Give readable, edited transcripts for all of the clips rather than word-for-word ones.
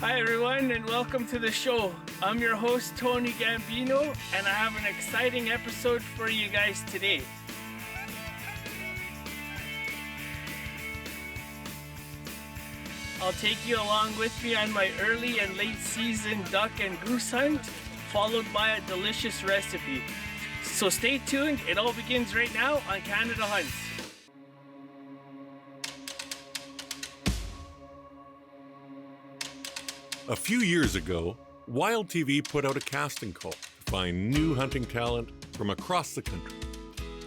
Hi everyone and welcome to the show. I'm your host Tony Gambino and I have an exciting episode for you guys today. I'll take you along with me on my early and late season duck and goose hunt, followed by a delicious recipe. So stay tuned, it all begins right now on Canada Hunts. A few years ago, Wild TV put out a casting call to find new hunting talent from across the country.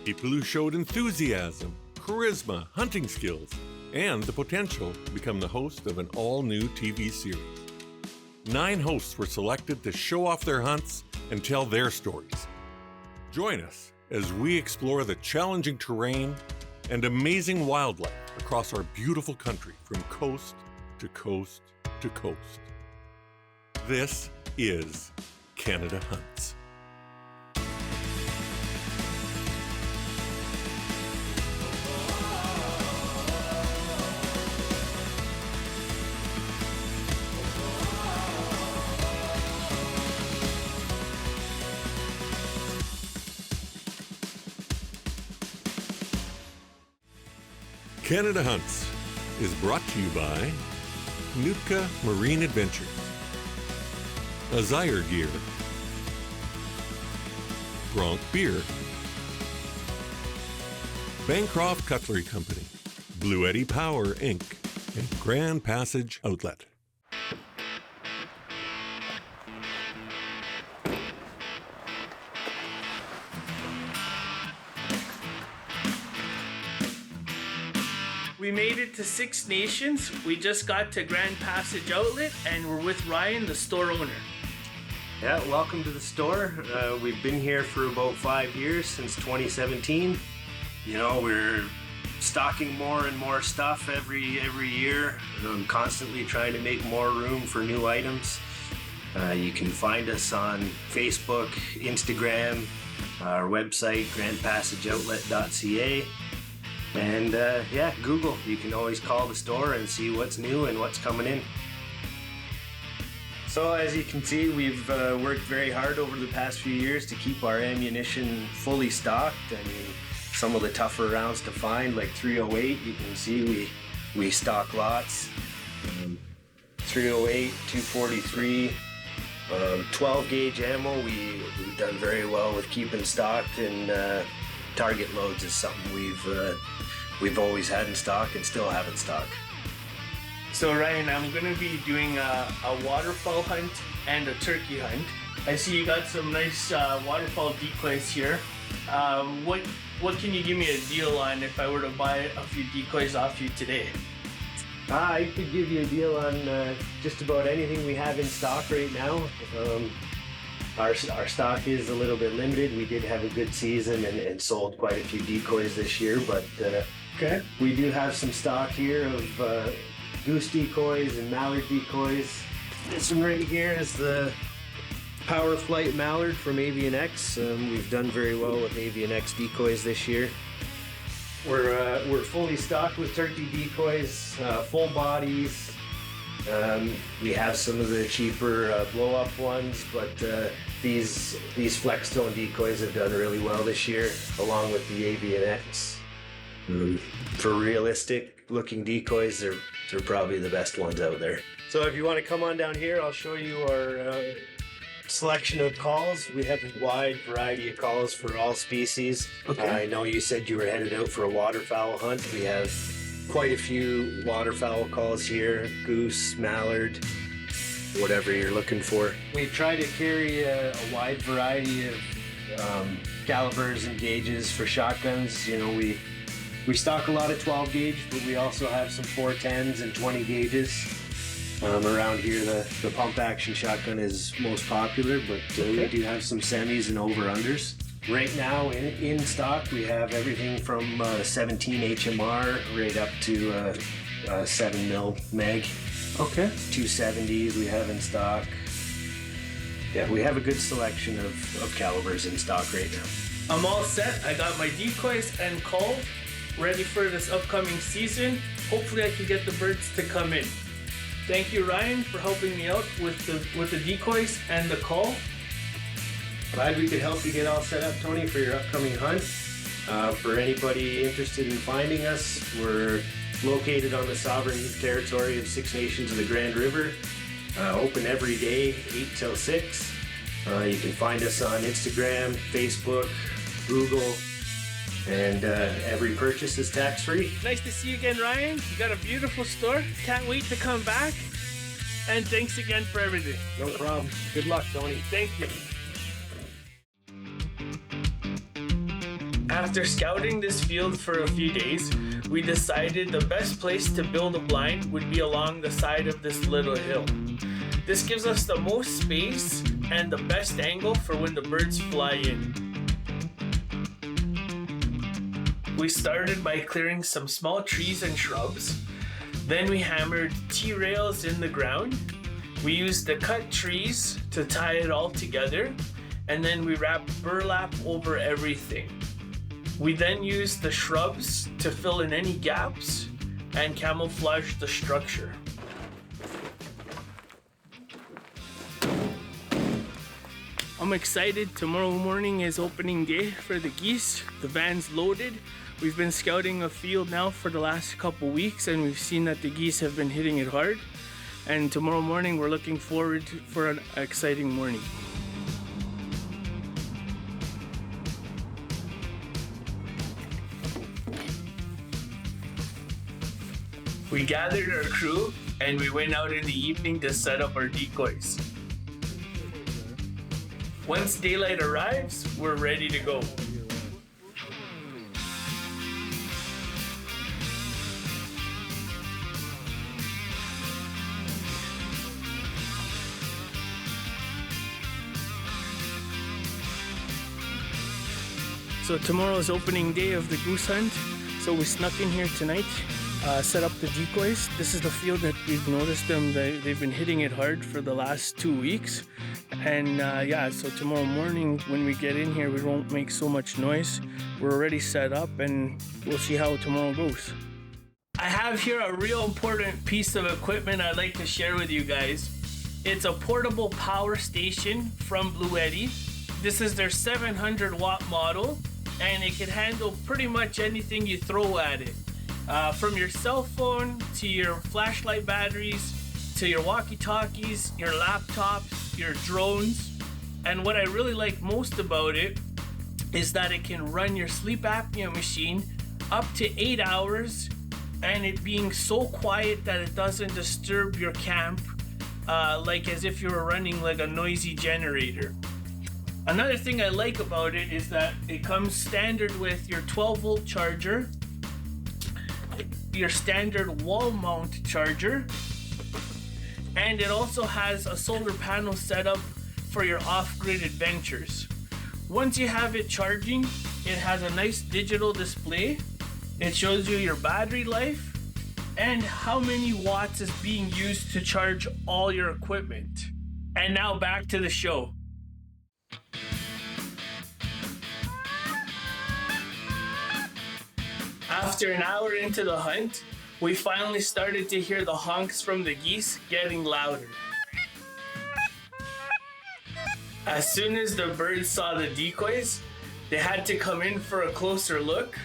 People who showed enthusiasm, charisma, hunting skills, and the potential to become the host of an all-new TV series. 9 hosts were selected to show off their hunts and tell their stories. Join us as we explore the challenging terrain and amazing wildlife across our beautiful country from coast to coast to coast. This is Canada Hunts. Canada Hunts is brought to you by Nootka Marine Adventures, Azire Gear, Bronc Beer, Bancroft Cutlery Company, Blue Eddy Power Inc., and Grand Passage Outlet. We made it to 6 Nations. We just got to Grand Passage Outlet and we're with Ryan, the store owner. Yeah, welcome to the store. We've been here for about 5 years, since 2017. You know, we're stocking more and more stuff every year. I'm constantly trying to make more room for new items. You can find us on Facebook, Instagram, our website, grandpassageoutlet.ca. And Google. You can always call the store and see what's new and what's coming in. So as you can see, we've worked very hard over the past few years to keep our ammunition fully stocked. I mean, some of the tougher rounds to find, like 308, you can see we stock lots. 308, 243, 12 gauge ammo, we've done very well with keeping stocked, and target loads is something we've always had in stock and still have in stock. So Ryan, I'm going to be doing a waterfowl hunt and a turkey hunt. I see you got some nice waterfowl decoys here. What can you give me a deal on if I were to buy a few decoys off you today? I could give you a deal on just about anything we have in stock right now. Our stock is a little bit limited. We did have a good season and sold quite a few decoys this year, but we do have some stock here of goose decoys and mallard decoys. This one right here is the Power Flight Mallard from Avian X. We've done very well with Avian X decoys this year. We're fully stocked with turkey decoys, full bodies. We have some of the cheaper blow-up ones, but these Flexstone decoys have done really well this year, along with the Avian X. For realistic looking decoys, they're probably the best ones out there. So if you want to come on down here, I'll show you our selection of calls. We have a wide variety of calls for all species. Okay. I know you said you were headed out for a waterfowl hunt. We have quite a few waterfowl calls here, goose, mallard, whatever you're looking for. We try to carry a wide variety of calibers and gauges for shotguns. You know, we stock a lot of 12 gauge, but we also have some 410s and 20 gauges. Around here, the pump action shotgun is most popular, but we do have some semis and over-unders. Right now in stock, we have everything from 17 HMR right up to 7 mil meg. Okay. 270s we have in stock. Yeah, we have a good selection of calibers in stock right now. I'm all set. I got my decoys and call ready for this upcoming season. Hopefully I can get the birds to come in. Thank you, Ryan, for helping me out with the decoys and the call. Glad we could help you get all set up, Tony, for your upcoming hunt. For anybody interested in finding us, we're located on the sovereign territory of 6 Nations of the Grand River. Open every day, 8 till 6. You can find us on Instagram, Facebook, Google, and every purchase is tax-free. Nice to see you again, Ryan. You got a beautiful store. Can't wait to come back. And thanks again for everything. No problem. Good luck, Tony. Thank you. After scouting this field for a few days, we decided the best place to build a blind would be along the side of this little hill. This gives us the most space and the best angle for when the birds fly in. We started by clearing some small trees and shrubs. Then we hammered T-rails in the ground. We used the cut trees to tie it all together, and then we wrapped burlap over everything. We then used the shrubs to fill in any gaps and camouflage the structure. I'm excited. Tomorrow morning is opening day for the geese. The van's loaded. We've been scouting a field now for the last couple weeks, and we've seen that the geese have been hitting it hard. And tomorrow morning we're looking forward for an exciting morning. We gathered our crew and we went out in the evening to set up our decoys. Once daylight arrives, we're ready to go. So tomorrow's opening day of the goose hunt. So we snuck in here tonight, set up the decoys. This is the field that we've noticed them. They've been hitting it hard for the last 2 weeks. And yeah, so tomorrow morning when we get in here, we won't make so much noise. We're already set up and we'll see how tomorrow goes. I have here a real important piece of equipment I'd like to share with you guys. It's a portable power station from Blue Eddy. This is their 700 watt model, and it can handle pretty much anything you throw at it. From your cell phone to your flashlight batteries, to your walkie-talkies, your laptops, your drones. And what I really like most about it is that it can run your sleep apnea machine up to 8 hours, and it being so quiet that it doesn't disturb your camp, like as if you were running like a noisy generator. Another thing I like about it is that it comes standard with your 12-volt charger, your standard wall mount charger, and it also has a solar panel set up for your off-grid adventures. Once you have it charging, it has a nice digital display. It shows you your battery life and how many watts is being used to charge all your equipment. And now back to the show. After an hour into the hunt, we finally started to hear the honks from the geese getting louder. As soon as the birds saw the decoys, they had to come in for a closer look,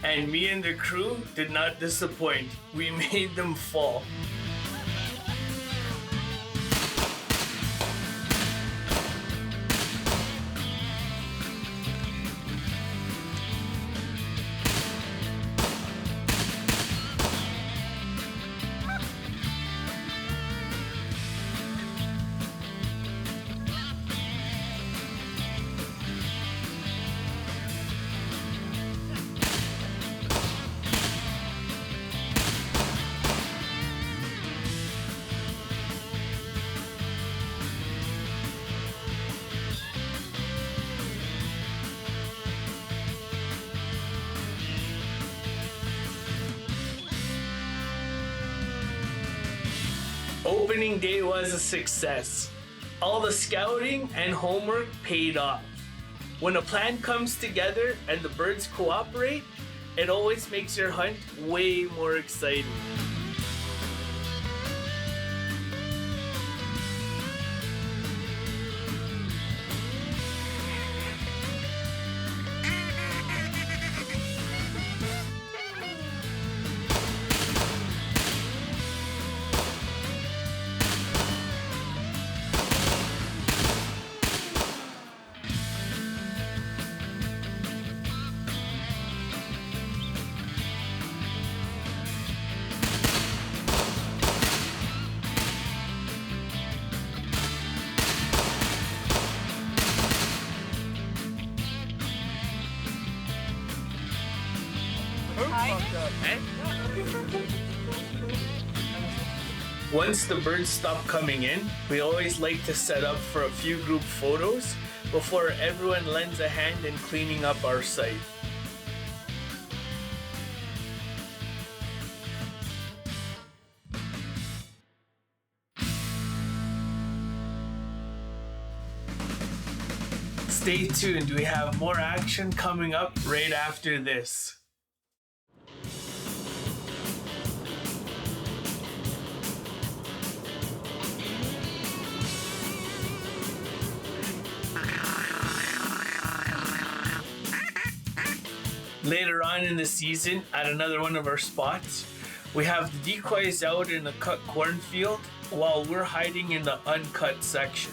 and me and the crew did not disappoint. We made them fall. Opening day was a success. All the scouting and homework paid off. When a plan comes together and the birds cooperate, it always makes your hunt way more exciting. Once the birds stop coming in, we always like to set up for a few group photos before everyone lends a hand in cleaning up our site. Stay tuned, we have more action coming up right after this. Later on in the season, at another one of our spots, we have the decoys out in the cut cornfield while we're hiding in the uncut section.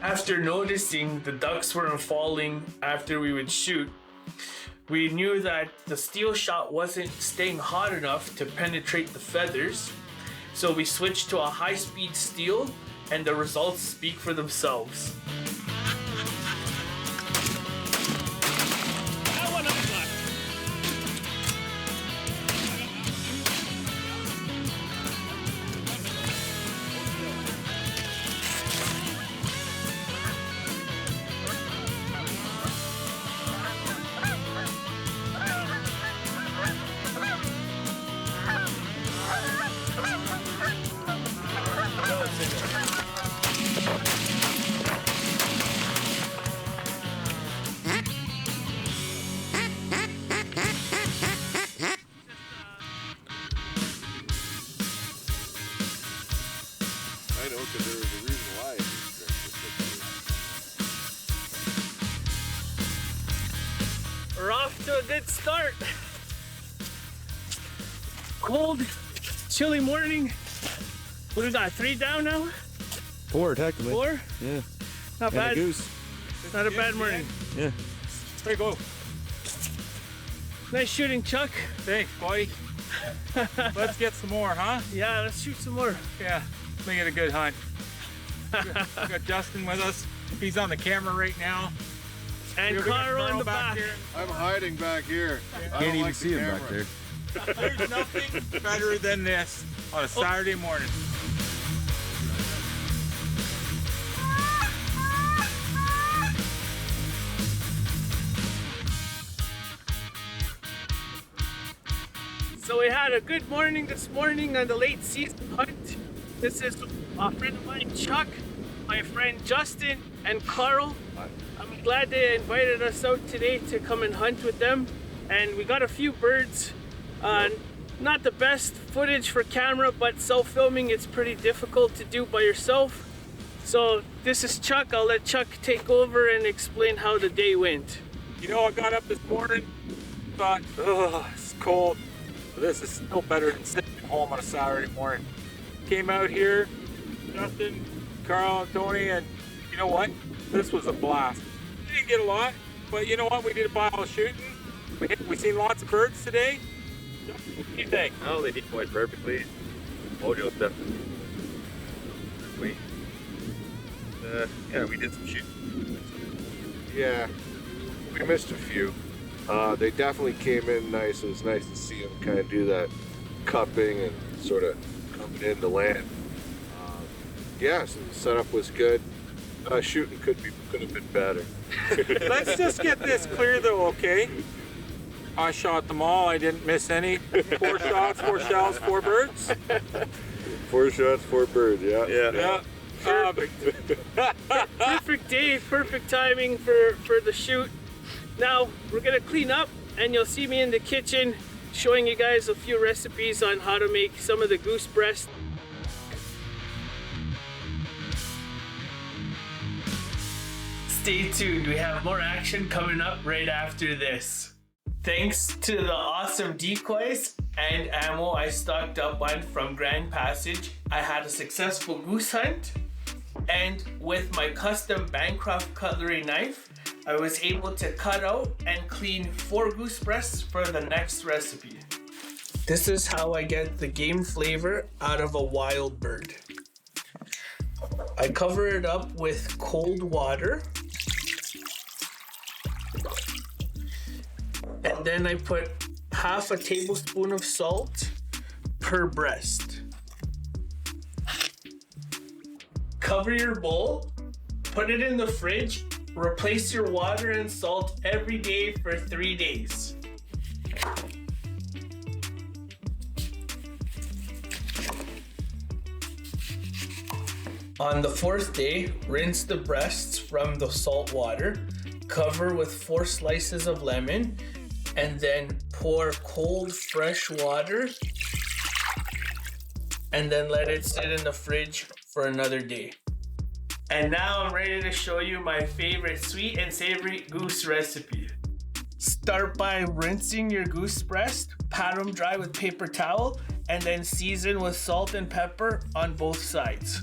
After noticing the ducks weren't falling after we would shoot, we knew that the steel shot wasn't staying hot enough to penetrate the feathers, so we switched to a high-speed steel, and the results speak for themselves. We're off to a good start. Cold, chilly morning. What do we got, 3 down now? 4 technically. 4? Yeah. Not And bad. a goose. Not a bad morning. Yeah. There you go. Nice shooting, Chuck. Thanks, buddy. Let's get some more, huh? Yeah, let's shoot some more. Yeah, make it a good hunt. We got Justin with us. He's on the camera right now. And We got Carl in the back. here. I'm hiding back here. I Can't don't even like see the him back camera. there. There's nothing better than this on a Saturday morning. So we had a good morning this morning on the late season hunt. This is a friend of mine, Chuck, my friend Justin, and Carl. I'm glad they invited us out today to come and hunt with them. And we got a few birds. Not the best footage for camera, but self-filming it's pretty difficult to do by yourself. So this is Chuck. I'll let Chuck take over and explain how the day went. You know, I got up this morning, thought, oh, it's cold. This is no better than sitting at home on a Saturday morning. Came out here, Justin, Carl, and Tony, and you know what? This was a blast. We didn't get a lot, but you know what? We did a pile of shooting. We seen lots of birds today. Justin, what do you think? Oh, they decoyed perfectly. Mojo stuff. Yeah, we did some shooting. Yeah, we missed a few. They definitely came in nice. It was nice to see them kind of do that cupping and sort of coming into land. Yeah, so the setup was good. Shooting could have been better. Let's just get this clear though, okay? I shot them all. I didn't miss any. 4 shots, 4 shells, 4 birds. 4 shots, 4 birds. Yeah. Yeah. Perfect day, perfect timing for the shoot. Now we're gonna clean up and you'll see me in the kitchen showing you guys a few recipes on how to make some of the goose breast. Stay tuned, we have more action coming up right after this. Thanks to the awesome decoys and ammo I stocked up on from Grand Passage, I had a successful goose hunt. And with my custom Bancroft cutlery knife, I was able to cut out and clean 4 goose breasts for the next recipe. This is how I get the game flavor out of a wild bird. I cover it up with cold water. And then I put half a tablespoon of salt per breast. Cover your bowl, put it in the fridge, replace your water and salt every day for 3 days. On the 4th day, rinse the breasts from the salt water, cover with 4 slices of lemon, and then pour cold fresh water, and then let it sit in the fridge for another day. And now I'm ready to show you my favorite sweet and savory goose recipe. Start by rinsing your goose breast, pat them dry with paper towel, and then season with salt and pepper on both sides.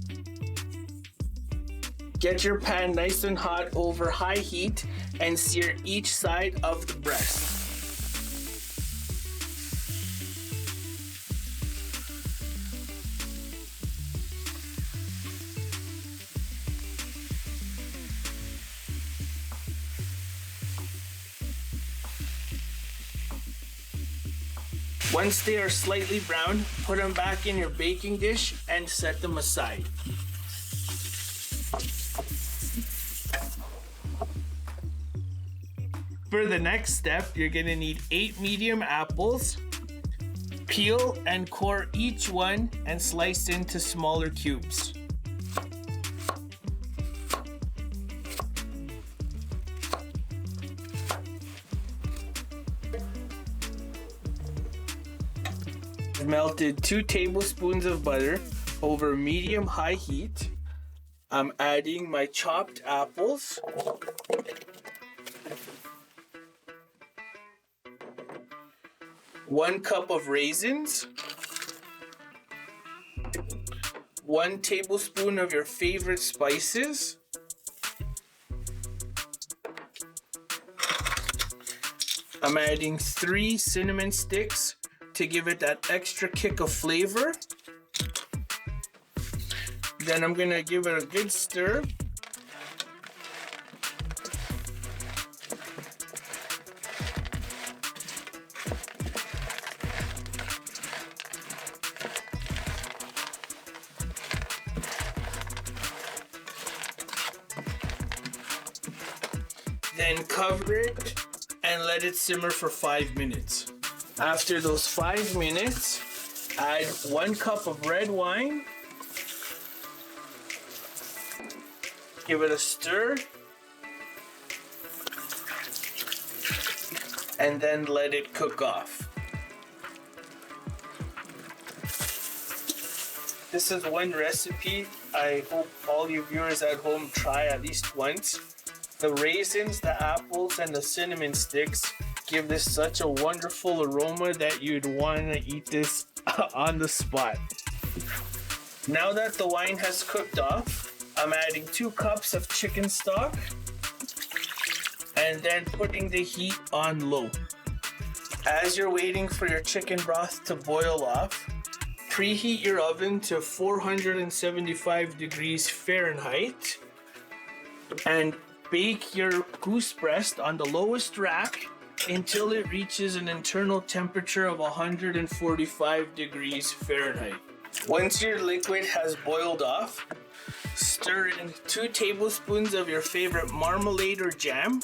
Get your pan nice and hot over high heat and sear each side of the breast. Once they are slightly brown, put them back in your baking dish and set them aside. For the next step, you're gonna need 8 medium apples. Peel and core each one and slice into smaller cubes. Melted 2 tablespoons of butter over medium-high heat. I'm adding my chopped apples. One cup of raisins. 1 tablespoon of your favorite spices. I'm adding 3 cinnamon sticks to give it that extra kick of flavor. Then I'm gonna give it a good stir. Then cover it and let it simmer for 5 minutes. After those 5 minutes, add 1 cup of red wine. Give it a stir. And then let it cook off. This is one recipe I hope all you viewers at home try at least once. The raisins, the apples, and the cinnamon sticks give this such a wonderful aroma that you'd want to eat this on the spot. Now that the wine has cooked off, I'm adding 2 cups of chicken stock and then putting the heat on low. As you're waiting for your chicken broth to boil off, preheat your oven to 475 degrees Fahrenheit and bake your goose breast on the lowest rack until it reaches an internal temperature of 145 degrees Fahrenheit. Once your liquid has boiled off, stir in 2 tablespoons of your favorite marmalade or jam.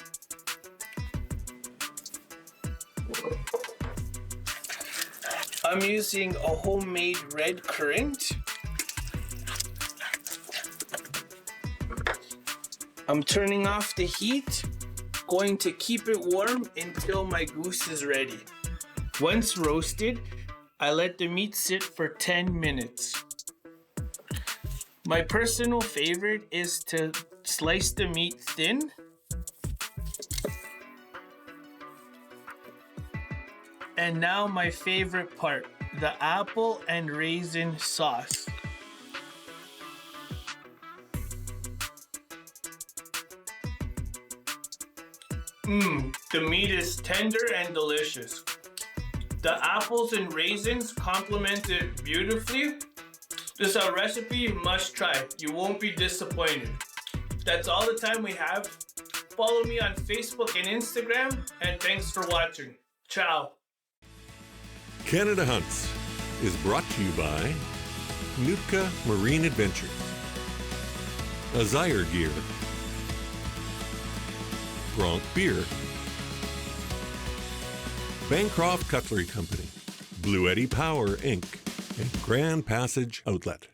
I'm using a homemade red currant. I'm turning off the heat, going to keep it warm until my goose is ready. Once roasted, I let the meat sit for 10 minutes. My personal favorite is to slice the meat thin. And now my favorite part, the apple and raisin sauce. The meat is tender and delicious. The apples and raisins complement it beautifully. This is a recipe you must try. You won't be disappointed. That's all the time we have. Follow me on Facebook and Instagram, and thanks for watching. Ciao. Canada Hunts is brought to you by Nootka Marine Adventures, Azire Gear, Bronc Beer, Bancroft Cutlery Company, Blue Eddy Power, Inc., and Grand Passage Outlet.